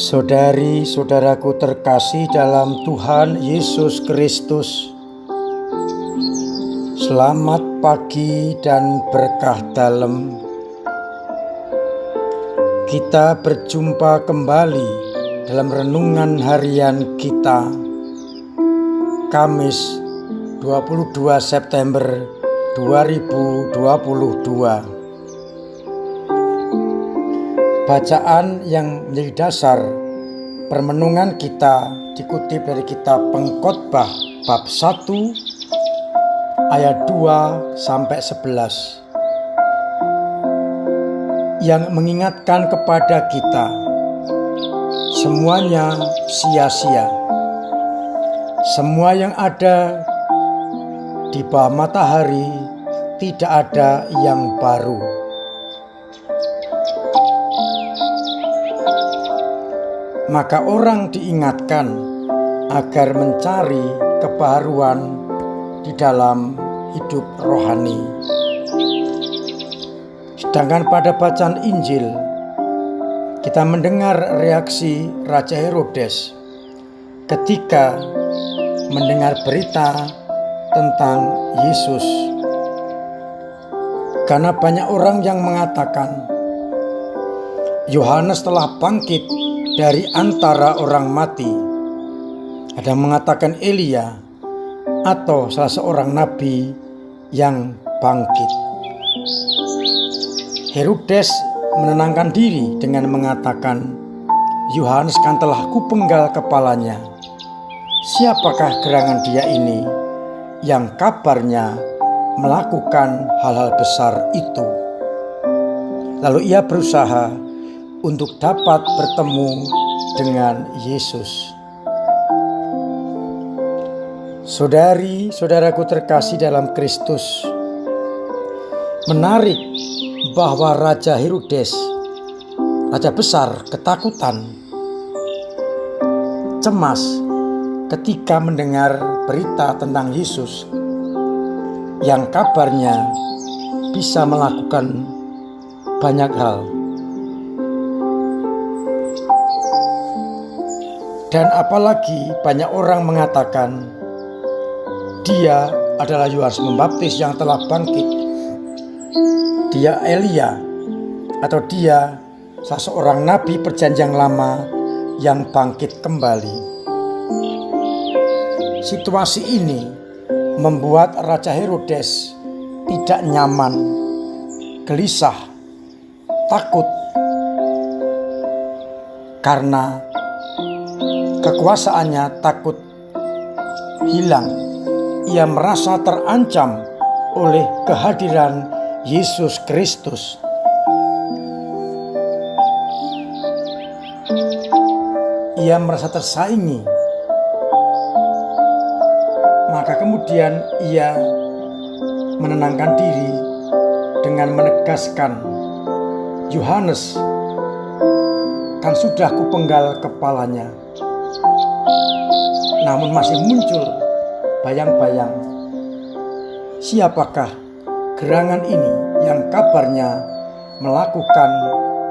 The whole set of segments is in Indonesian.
Saudari-saudaraku terkasih dalam Tuhan Yesus Kristus, selamat pagi dan berkah dalam. Kita berjumpa kembali dalam renungan harian kita, Kamis 22 September 2022. Bacaan yang menjadi dasar permenungan kita dikutip dari kitab Pengkhotbah bab 1 ayat 2 sampai 11 yang mengingatkan kepada kita semuanya sia-sia. Semua yang ada di bawah matahari tidak ada yang baru. Maka orang diingatkan agar mencari kebaharuan di dalam hidup rohani. Sedangkan pada bacaan Injil, kita mendengar reaksi Raja Herodes ketika mendengar berita tentang Yesus. Karena banyak orang yang mengatakan Yohanes telah bangkit dari antara orang mati. Ada yang mengatakan Elia atau salah seorang nabi yang bangkit. Herodes menenangkan diri dengan mengatakan, Yohanes kan telah kupenggal kepalanya. Siapakah gerangan dia ini yang kabarnya melakukan hal-hal besar itu? Lalu ia berusaha untuk dapat bertemu dengan Yesus. Saudari-saudaraku terkasih dalam Kristus, menarik bahwa Raja Herodes, raja besar, ketakutan, cemas ketika mendengar berita tentang Yesus yang kabarnya bisa melakukan banyak hal. Dan apalagi banyak orang mengatakan dia adalah Yohanes Pembaptis yang telah bangkit. Dia Elia atau dia salah seorang nabi perjanjian lama yang bangkit kembali. Situasi ini membuat Raja Herodes tidak nyaman, gelisah, takut karena kekuasaannya takut hilang. Ia merasa terancam oleh kehadiran Yesus Kristus. Ia merasa tersaingi. Maka kemudian ia menenangkan diri dengan menegaskan, Yohanes kan sudah kupenggal kepalanya. Namun masih muncul bayang-bayang, siapakah gerangan ini yang kabarnya melakukan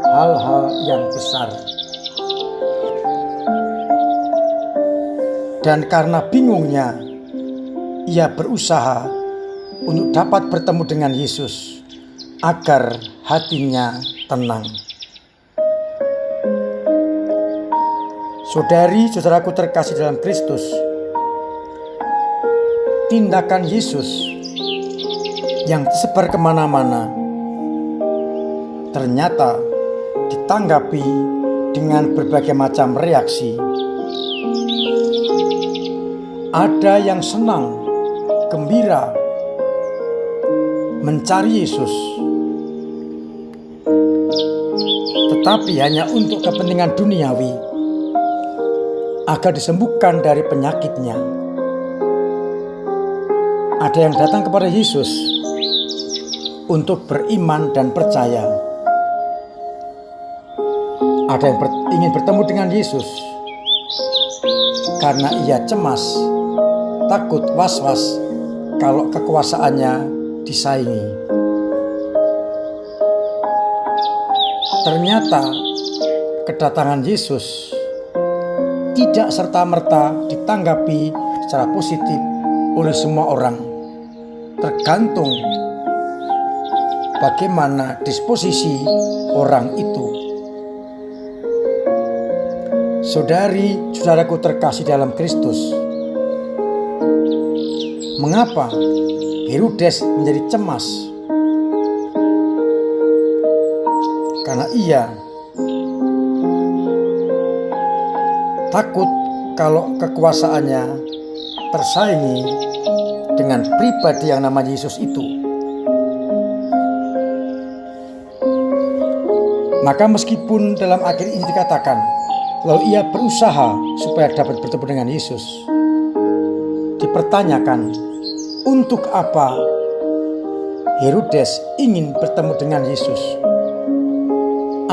hal-hal yang besar. Dan karena bingungnya, ia berusaha untuk dapat bertemu dengan Yesus agar hatinya tenang. Saudari-saudaraku terkasih dalam Kristus, tindakan Yesus yang tersebar kemana-mana ternyata ditanggapi dengan berbagai macam reaksi. Ada yang senang, gembira, mencari Yesus, tetapi hanya untuk kepentingan duniawi, agar disembuhkan dari penyakitnya. Ada yang datang kepada Yesus untuk beriman dan percaya. Ada yang ingin bertemu dengan Yesus karena ia cemas, takut, was-was kalau kekuasaannya disaingi. Ternyata kedatangan Yesus tidak serta-merta ditanggapi secara positif oleh semua orang. Tergantung bagaimana disposisi orang itu. Saudari-saudaraku terkasih dalam Kristus, mengapa Herodes menjadi cemas? Karena ia takut kalau kekuasaannya tersaingi dengan pribadi yang namanya Yesus itu. Maka meskipun dalam akhir ini dikatakan, lalu ia berusaha supaya dapat bertemu dengan Yesus, dipertanyakan, untuk apa Herodes ingin bertemu dengan Yesus?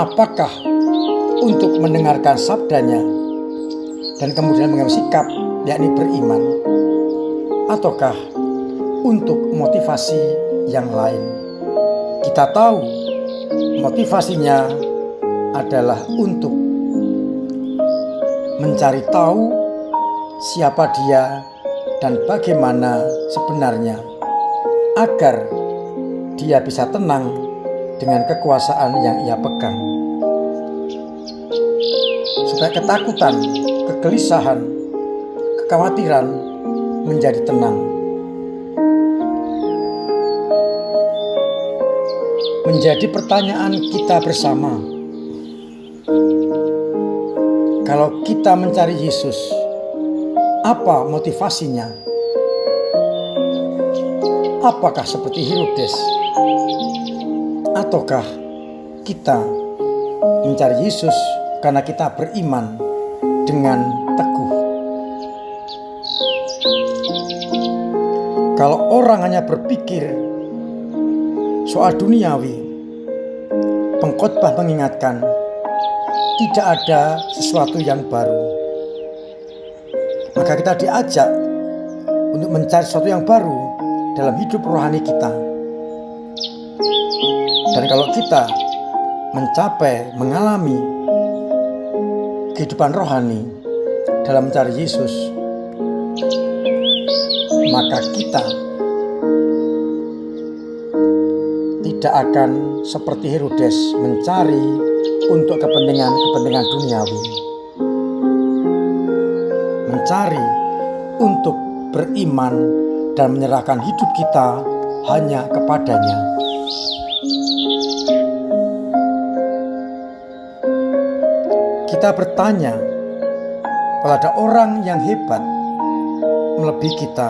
Apakah untuk mendengarkan sabdanya dan kemudian mengambil sikap, yakni beriman, ataukah untuk motivasi yang lain? Kita tahu motivasinya adalah untuk mencari tahu siapa dia dan bagaimana sebenarnya, agar dia bisa tenang dengan kekuasaan yang ia pegang, supaya ketakutan, kegelisahan, kekhawatiran menjadi tenang. Menjadi pertanyaan kita bersama, kalau kita mencari Yesus, apa motivasinya? Apakah seperti Herodes? Ataukah kita mencari Yesus karena kita beriman dengan teguh? Kalau orang hanya berpikir soal duniawi, pengkhotbah mengingatkan tidak ada sesuatu yang baru. Maka kita diajak untuk mencari sesuatu yang baru dalam hidup rohani kita. Dan kalau kita mengalami kehidupan rohani dalam mencari Yesus, maka kita tidak akan seperti Herodes mencari untuk kepentingan duniawi, mencari untuk beriman dan menyerahkan hidup kita hanya kepadanya. Kita bertanya, kalau ada orang yang hebat melebihi kita,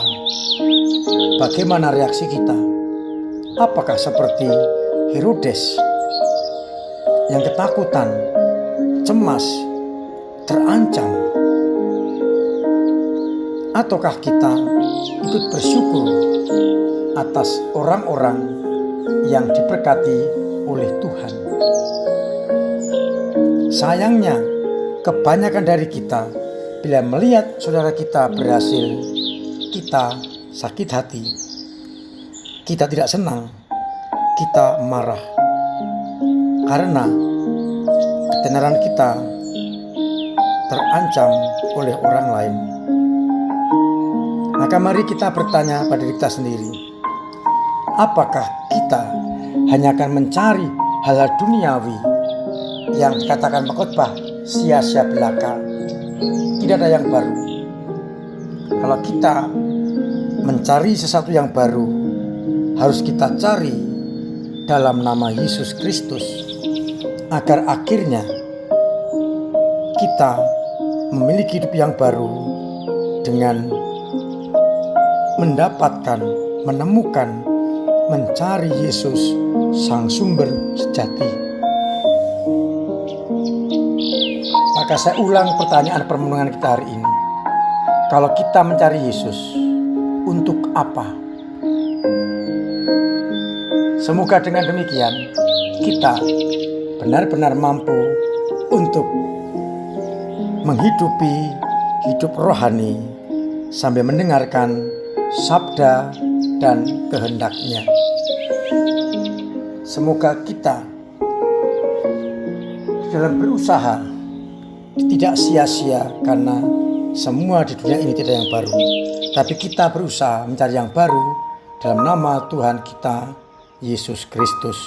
bagaimana reaksi kita? Apakah seperti Herodes yang ketakutan, cemas, terancam? Ataukah kita ikut bersyukur atas orang-orang yang diberkati oleh Tuhan? Sayangnya, kebanyakan dari kita bila melihat saudara kita berhasil, kita sakit hati. Kita tidak senang, kita marah, karena ketenaran kita terancam oleh orang lain. Maka mari kita bertanya pada diri kita sendiri, apakah kita hanya akan mencari hal-hal duniawi yang dikatakan pengkhotbah sia-sia belaka, tidak ada yang baru? Kalau kita mencari sesuatu yang baru, harus kita cari dalam nama Yesus Kristus, agar akhirnya kita memiliki hidup yang baru dengan mendapatkan, menemukan, mencari Yesus, sang sumber sejati. Maka saya ulang pertanyaan permenungan kita hari ini. Kalau kita mencari Yesus, untuk apa? Semoga dengan demikian kita benar-benar mampu untuk menghidupi hidup rohani sambil mendengarkan sabda dan kehendaknya. Semoga kita dalam berusaha tidak sia-sia karena semua di dunia ini tidak yang baru. Tapi kita berusaha mencari yang baru dalam nama Tuhan kita, Yesus Kristus.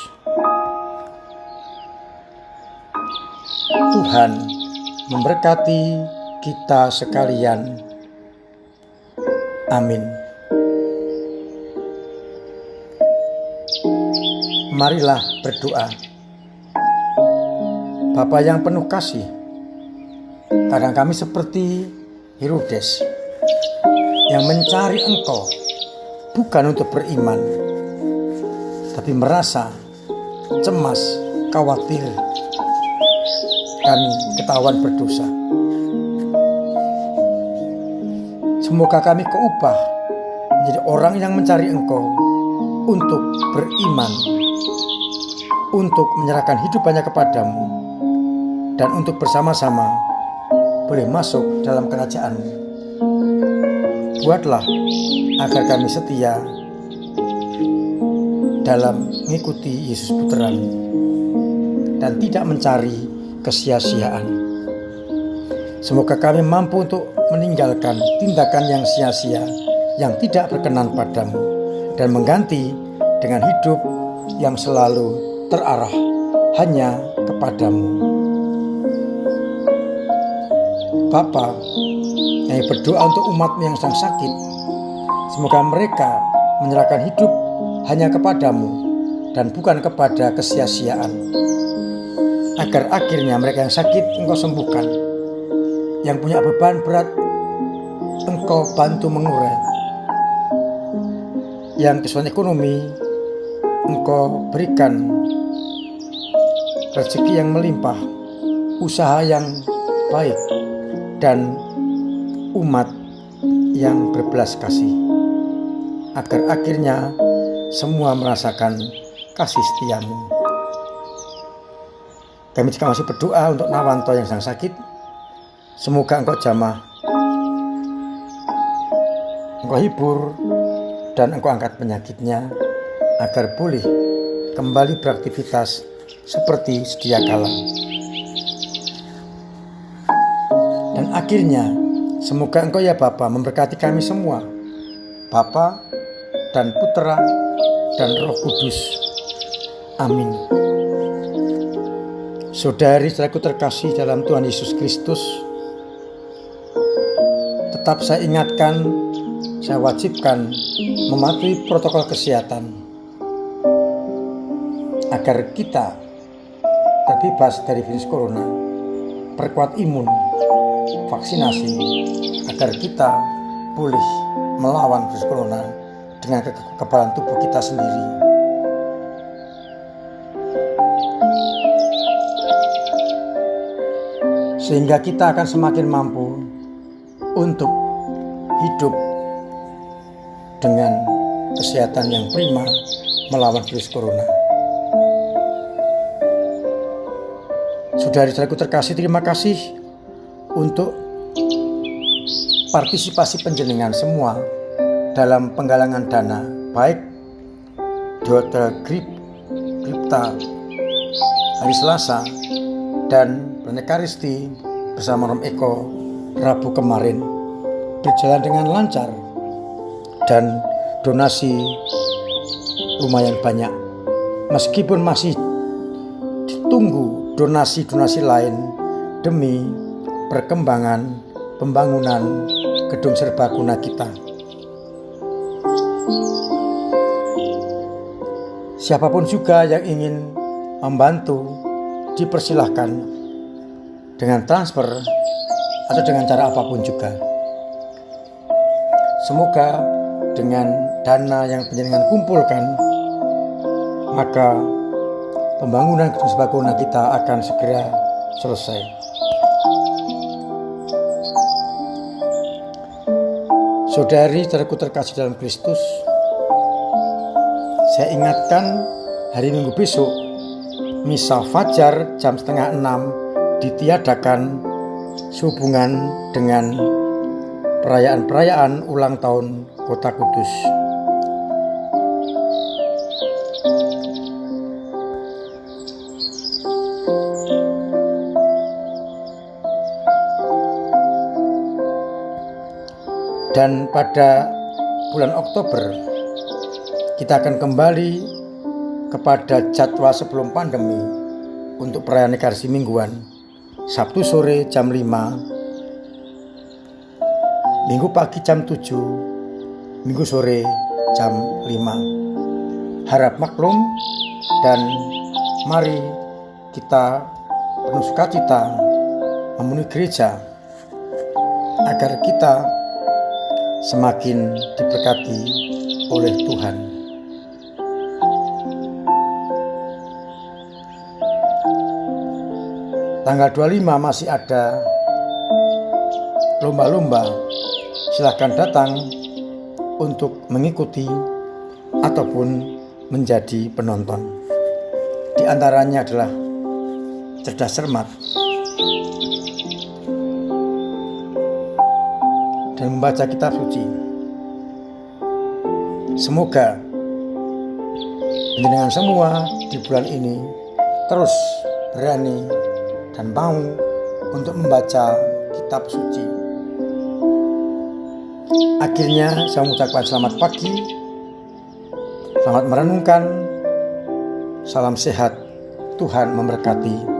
Tuhan memberkati kita sekalian. Amin. Marilah berdoa. Bapa yang penuh kasih, kadang kami seperti Herodes yang mencari Engkau bukan untuk beriman, tapi merasa cemas, khawatir kami ketahuan berdosa. Semoga kami keubah menjadi orang yang mencari Engkau untuk beriman, untuk menyerahkan hidup hanya kepadamu, dan untuk bersama-sama boleh masuk dalam kerajaan-Mu. Buatlah agar kami setia dalam mengikuti Yesus Putra-Mu dan tidak mencari kesia-siaan. Semoga kami mampu untuk meninggalkan tindakan yang sia-sia, yang tidak berkenan padamu, dan mengganti dengan hidup yang selalu terarah hanya kepadamu. Bapa, kami berdoa untuk umat-Mu yang sedang sakit. Semoga mereka menyerahkan hidup hanya kepadamu dan bukan kepada kesia-siaan. Agar akhirnya mereka yang sakit Engkau sembuhkan. Yang punya beban berat Engkau bantu mengurai. Yang kesulitan ekonomi Engkau berikan rezeki yang melimpah, usaha yang baik, dan umat yang berbelas kasih, agar akhirnya semua merasakan kasih setia-Mu. Kami juga masih berdoa untuk Nawanto yang sedang sakit. Semoga Engkau jamah, Engkau hibur, dan Engkau angkat penyakitnya agar boleh kembali beraktivitas seperti sedia kala. Dan akhirnya semoga Engkau ya Bapa memberkati kami semua, Bapa dan Putra dan Roh Kudus. Amin. Saudari-saudaraku terkasih dalam Tuhan Yesus Kristus, tetap saya ingatkan, saya wajibkan mematuhi protokol kesehatan agar kita terbebas dari virus corona, perkuat imun, vaksinasi, agar kita pulih melawan virus corona dengan kekebalan tubuh kita sendiri. Sehingga kita akan semakin mampu untuk hidup dengan kesehatan yang prima melawan virus corona. Saudari-saudaraku terkasih, terima kasih untuk partisipasi penjenengan semua dalam penggalangan dana, baik di Hotel Gripta hari Selasa dan Ekaristi bersama Rom Eko Rabu kemarin berjalan dengan lancar, dan donasi lumayan banyak. Meskipun masih ditunggu donasi-donasi lain demi perkembangan pembangunan gedung serbaguna kita. Siapapun juga yang ingin membantu dipersilahkan dengan transfer atau dengan cara apapun juga. Semoga dengan dana yang penjenengan kumpulkan, maka pembangunan gedung serbaguna kita akan segera selesai. Saudari-saudaraku terkasih dalam Kristus, saya ingatkan hari Minggu besok Misa Fajar jam 5:30 ditiadakan sehubungan dengan perayaan ulang tahun Kota Kudus. Dan pada bulan Oktober kita akan kembali kepada jadwal sebelum pandemi untuk perayaan Ekaristi Mingguan. Sabtu sore jam 5, Minggu pagi jam 7, Minggu sore jam 5. Harap maklum dan mari kita penuh sukacita memenuhi gereja agar kita semakin diberkati oleh Tuhan. Tanggal 25 masih ada lomba-lomba. Silahkan datang untuk mengikuti ataupun menjadi penonton. Di antaranya adalah cerdas cermat dan membaca kitab suci. Semoga panjenengan semua di bulan ini terus berani dan mau untuk membaca kitab suci. Akhirnya saya mengucapkan selamat pagi, selamat merenungkan, salam sehat, Tuhan memberkati.